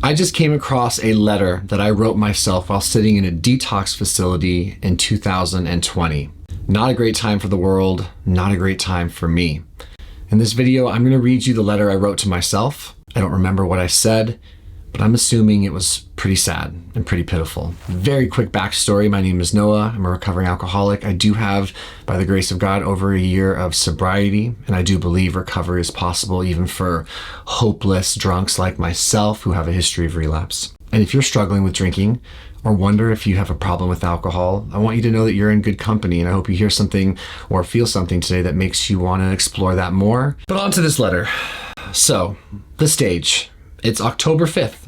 I just came across a letter that I wrote myself while sitting in a detox facility in 2020. Not a great time for the world, not a great time for me. In this video, I'm going to read you the letter I wrote to myself. I don't remember what I said, but I'm assuming it was pretty sad and pretty pitiful. Very quick backstory. My name is Noah. I'm a recovering alcoholic. I do have, by the grace of God, over a year of sobriety, and I do believe recovery is possible even for hopeless drunks like myself who have a history of relapse. And if you're struggling with drinking or wonder if you have a problem with alcohol, I want you to know that you're in good company, and I hope you hear something or feel something today that makes you want to explore that more. But on to this letter. So, the stage. It's October 5th.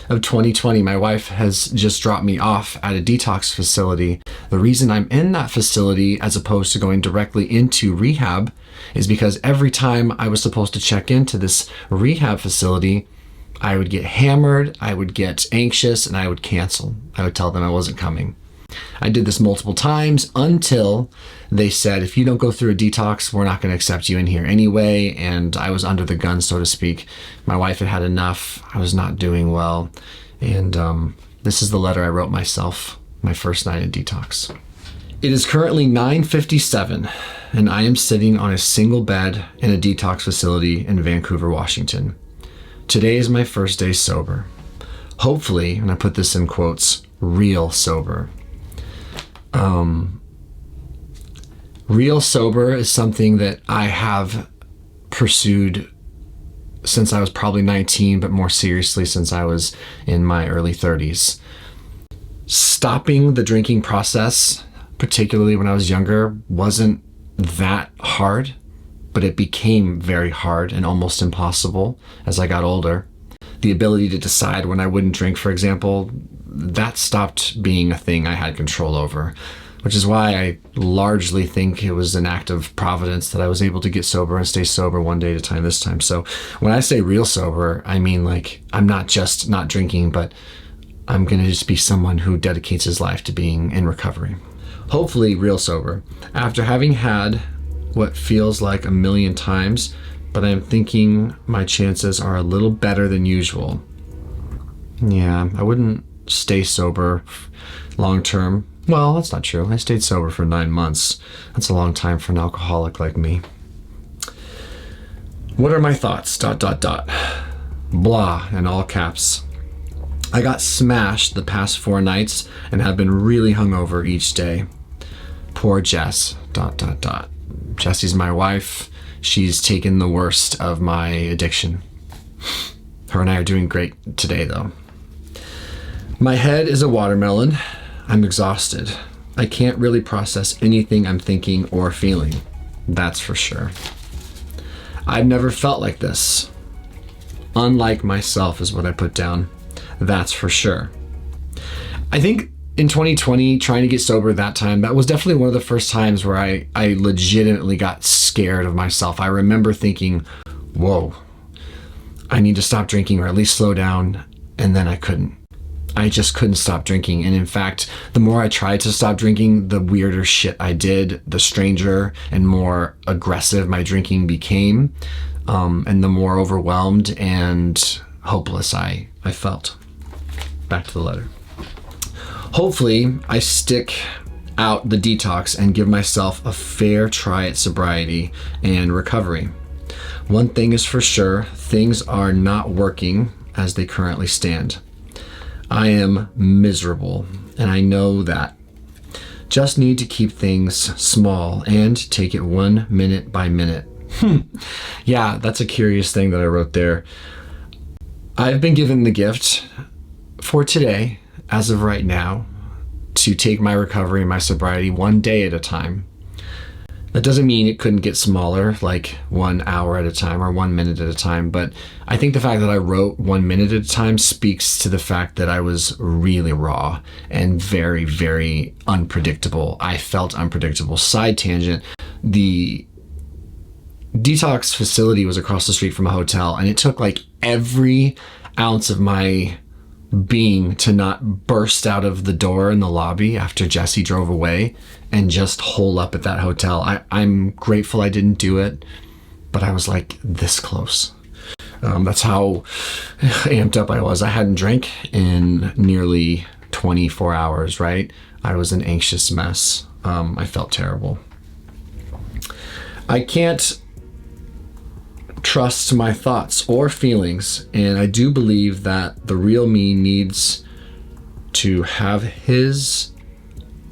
Of 2020, my wife has just dropped me off at a detox facility. The reason I'm in that facility as opposed to going directly into rehab is because every time I was supposed to check into this rehab facility, I would get hammered, I would get anxious, and I would cancel. I would tell them I wasn't coming. I did this multiple times until they said, if you don't go through a detox, we're not going to accept you in here anyway. And I was under the gun, so to speak. My wife had enough. I was not doing well. And this is the letter I wrote myself, my first night in detox. It is currently 9:57, and I am sitting on a single bed in a detox facility in Vancouver, Washington. Today is my first day sober. Hopefully, and I put this in quotes, real sober. Real sober is something that I have pursued since I was probably 19, but more seriously since I was in my early 30s. Stopping the drinking process, particularly when I was younger, wasn't that hard, but it became very hard and almost impossible as I got older. The ability to decide when I wouldn't drink, for example, that stopped being a thing I had control over, which is why I largely think it was an act of providence that I was able to get sober and stay sober one day at a time this time. So when I say real sober, I mean like I'm not just not drinking, but I'm going to just be someone who dedicates his life to being in recovery. Hopefully real sober. After having had what feels like a million times, but I'm thinking my chances are a little better than usual. Yeah, I wouldn't stay sober long term. Well, that's not true. I stayed sober for 9 months. That's a long time for an alcoholic like me. What are my thoughts? ... Blah, in all caps. I got smashed the past 4 nights and have been really hungover each day. Poor Jess ... Jessie's my wife. She's taken the worst of my addiction. Her and I are doing great today, though. My head is a watermelon. I'm exhausted. I can't really process anything I'm thinking or feeling. That's for sure. I've never felt like this. Unlike myself is what I put down. That's for sure. I think in 2020, trying to get sober that time, that was definitely one of the first times where I legitimately got scared of myself. I remember thinking, whoa, I need to stop drinking or at least slow down. And then I couldn't. I just couldn't stop drinking. And in fact, the more I tried to stop drinking, the weirder shit I did, the stranger and more aggressive my drinking became, and the more overwhelmed and hopeless I felt. Back to the letter. Hopefully, I stick out the detox and give myself a fair try at sobriety and recovery. One thing is for sure, things are not working as they currently stand. I am miserable, and I know that. Just need to keep things small and take it 1 minute by minute. Yeah, that's a curious thing that I wrote there. I've been given the gift for today, as of right now, to take my recovery and my sobriety 1 day at a time. That doesn't mean it couldn't get smaller, like 1 hour at a time or 1 minute at a time, but I think the fact that I wrote 1 minute at a time speaks to the fact that I was really raw and very, very unpredictable. I felt unpredictable. Side tangent, the detox facility was across the street from a hotel, and it took like every ounce of my being to not burst out of the door in the lobby after Jessie drove away and just hole up at that hotel. I'm grateful I didn't do it, but I was like this close. That's how amped up I was. I hadn't drank in nearly 24 hours, right? I was an anxious mess. I felt terrible. I can't trust my thoughts or feelings, and I do believe that the real me needs to have his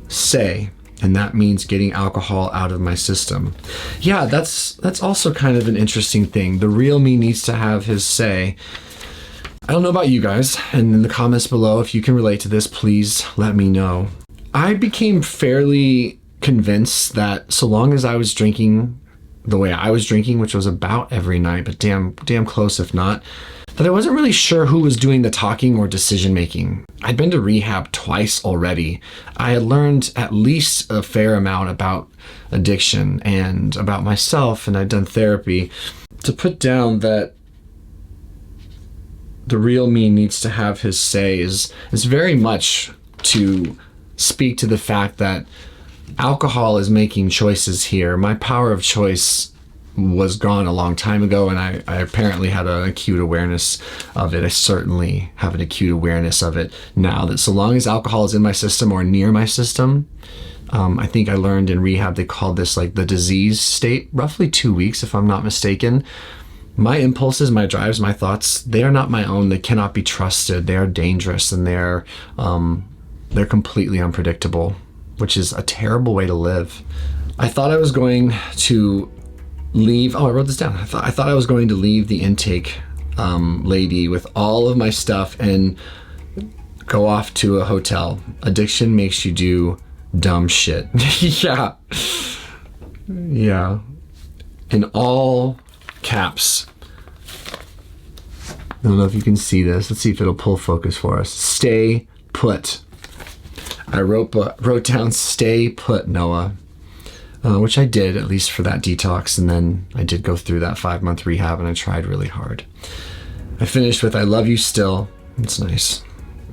say, and that means getting alcohol out of my system. Yeah, that's also kind of an interesting thing. The real me needs to have his say. I don't know about you guys, and in the comments below, if you can relate to this, please let me know. I became fairly convinced that so long as I was drinking the way I was drinking, which was about every night, but damn close if not, that I wasn't really sure who was doing the talking or decision making. I'd been to rehab twice already. I had learned at least a fair amount about addiction and about myself, and I'd done therapy. To put down that the real me needs to have his say is very much to speak to the fact that alcohol is making choices here. My power of choice was gone a long time ago, and I apparently had an acute awareness of it. I certainly have an acute awareness of it now, that so long as alcohol is in my system or near my system, I think I learned in rehab they called this like the disease state, roughly 2 weeks if I'm not mistaken. My impulses, my drives, my thoughts, they are not my own. They cannot be trusted. They are dangerous, and they're completely unpredictable, which is a terrible way to live. I thought I was going to leave. Oh, I wrote this down. I thought I was going to leave the intake lady with all of my stuff and go off to a hotel. Addiction makes you do dumb shit. Yeah. In all caps. I don't know if you can see this. Let's see if it'll pull focus for us. Stay put. I wrote down stay put, Noah, which I did, at least for that detox, and then I did go through that 5-month rehab, and I tried really hard. I finished with I love you still. It's nice.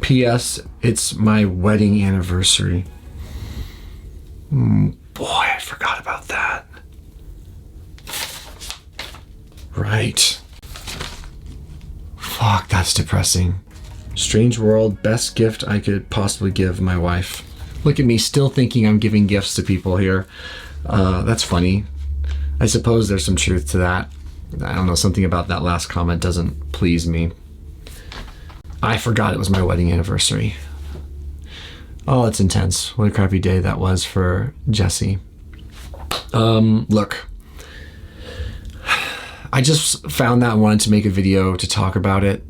P.S. It's my wedding anniversary. Boy, I forgot about that. Right. Fuck, that's depressing. Strange world, best gift I could possibly give my wife. Look at me still thinking I'm giving gifts to people here. That's funny. I suppose there's some truth to that. I don't know, something about that last comment doesn't please me. I forgot it was my wedding anniversary. Oh, it's intense. What a crappy day that was for Jesse. Look, I just found that and wanted to make a video to talk about it.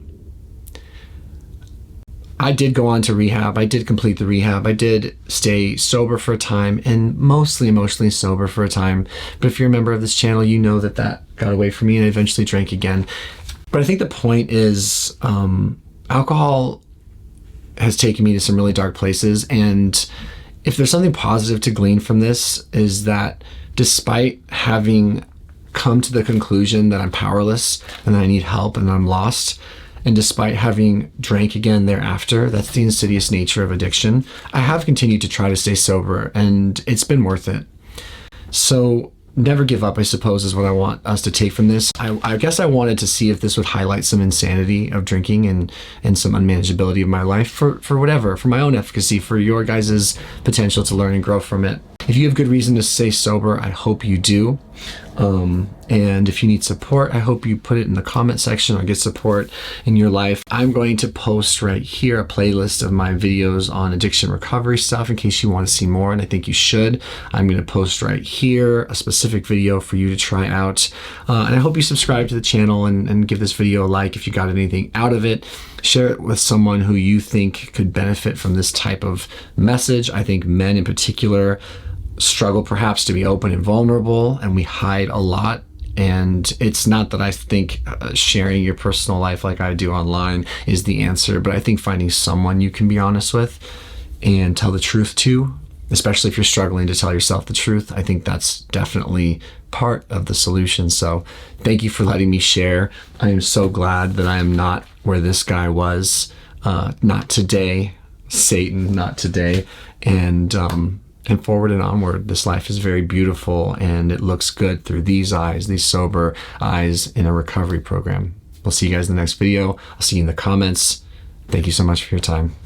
I did go on to rehab. I did complete the rehab. I did stay sober for a time, and mostly emotionally sober for a time. But if you're a member of this channel, you know that got away from me, and I eventually drank again. But I think the point is alcohol has taken me to some really dark places. And if there's something positive to glean from this, is that despite having come to the conclusion that I'm powerless and that I need help and I'm lost, and despite having drank again thereafter, that's the insidious nature of addiction, I have continued to try to stay sober, and it's been worth it. So never give up, I suppose, is what I want us to take from this. I guess I wanted to see if this would highlight some insanity of drinking and some unmanageability of my life for whatever, for my own efficacy, for your guys' potential to learn and grow from it. If you have good reason to stay sober, I hope you do. And if you need support, I hope you put it in the comment section or get support in your life. I'm going to post right here a playlist of my videos on addiction recovery stuff in case you want to see more, and I think you should. I'm going to post right here a specific video for you to try out. And I hope you subscribe to the channel and give this video a like if you got anything out of it. Share it with someone who you think could benefit from this type of message. I think men in particular struggle perhaps to be open and vulnerable, and we hide a lot. And it's not that I think sharing your personal life like I do online is the answer, but I think finding someone you can be honest with and tell the truth to, especially if you're struggling to tell yourself the truth, I think that's definitely part of the solution. So thank you for letting me share. I am so glad that I am not where this guy was. Not today, Satan, not today. And forward and onward, this life is very beautiful, and it looks good through these eyes, these sober eyes in a recovery program. We'll see you guys in the next video. I'll see you in the comments. Thank you so much for your time.